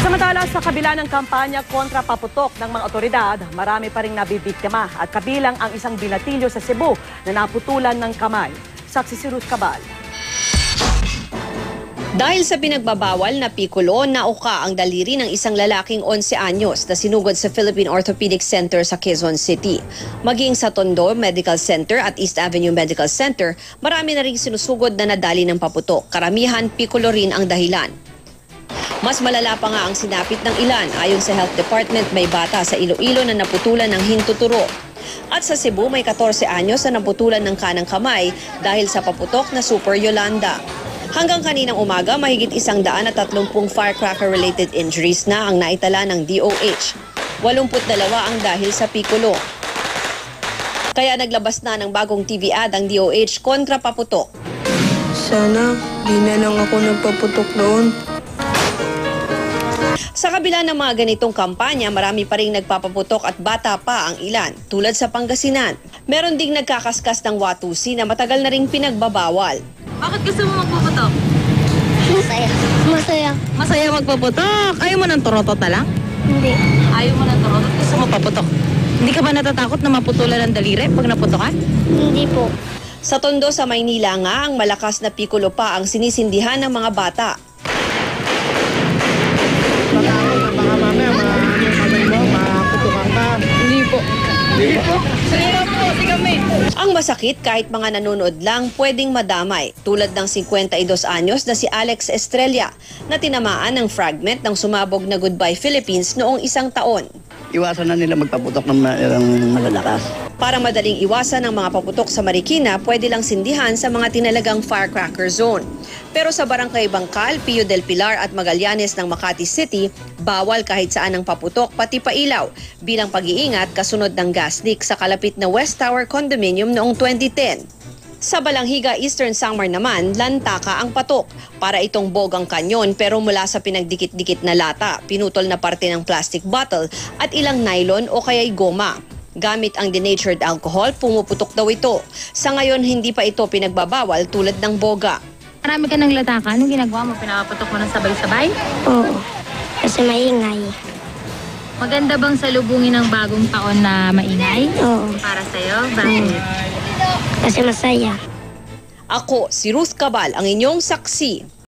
Samantala, sa kabila ng kampanya kontra paputok ng mga otoridad, marami pa ring nabibiktima at kabilang ang isang binatilyo sa Cebu na naputulan ng kamay. Saksi si Ruth Cabal. Dahil sa pinagbabawal na pikulo, nauka ang daliri ng isang lalaking 11 anyos na sinugod sa Philippine Orthopedic Center sa Quezon City. Maging sa Tondo Medical Center at East Avenue Medical Center, marami na ring sinusugod na nadali ng paputok. Karamihan, pikulo rin ang dahilan. Mas malala pa nga ang sinapit ng ilan. Ayon sa Health Department, may bata sa Iloilo na naputulan ng hintuturo. At sa Cebu, may 14 anyos na naputulan ng kanang kamay dahil sa paputok na Super Yolanda. Hanggang kaninang umaga, mahigit 130 firecracker-related injuries na ang naitala ng DOH. 82 ang dahil sa pikulo. Kaya naglabas na ng bagong TV ad ang DOH kontra paputok. Sana, di na lang ako nagpaputok noon. Sa kabila ng mga ganitong kampanya, marami pa rin nagpapaputok at bata pa ang ilan, tulad sa Pangasinan. Meron ding nagkakaskas ng watusi na matagal na ring pinagbabawal. Bakit gusto mo magpuputok? Masaya. Masaya. Masaya magpuputok. Ayaw mo ng turotota lang? Hindi. Ayaw mo ng turotota? Gusto mo paputok? Hindi ka ba natatakot na maputulan ng daliri pag naputokan? Hindi po. Sa Tondo sa Maynila nga, ang malakas na pikulo pa ang sinisindihan ng mga bata. Baka mamaya yung kamay mo, maputukan ka. Hindi po. Hindi po. Sige po, sige kami. Ang masakit kahit mga nanonood lang pwedeng madamay, tulad ng 52 anyos na si Alex Estrella na tinamaan ng fragment ng sumabog na Goodbye Philippines noong 1 taon. Iwasan na nila magpaputok ng malalakas. Para madaling iwasan ang mga paputok sa Marikina, pwede lang sindihan sa mga tinalagang firecracker zone. Pero sa Barangay Bangkal, Pio del Pilar at Magallanes ng Makati City, bawal kahit saan ang paputok pati pailaw bilang pag-iingat kasunod ng gas leak sa kalapit na West Tower Condominium noong 2010. Sa Balanghiga, Eastern Samar naman, lantaka ang patok. Para itong bogang kanyon pero mula sa pinagdikit-dikit na lata, pinutol na parte ng plastic bottle at ilang nylon o kaya'y goma. Gamit ang denatured alcohol, pumuputok daw ito. Sa ngayon, hindi pa ito pinagbabawal tulad ng boga. Marami ka ng lataka. Anong ginagawa mo? Pinapaputok mo ng sabay-sabay? Oo. Kasi maingay. Maganda bang salubungin ng bagong taon na maingay? Oo. Para sa'yo? Bakit? Kasi masaya. Ako, si Ruth Cabal, ang inyong saksi.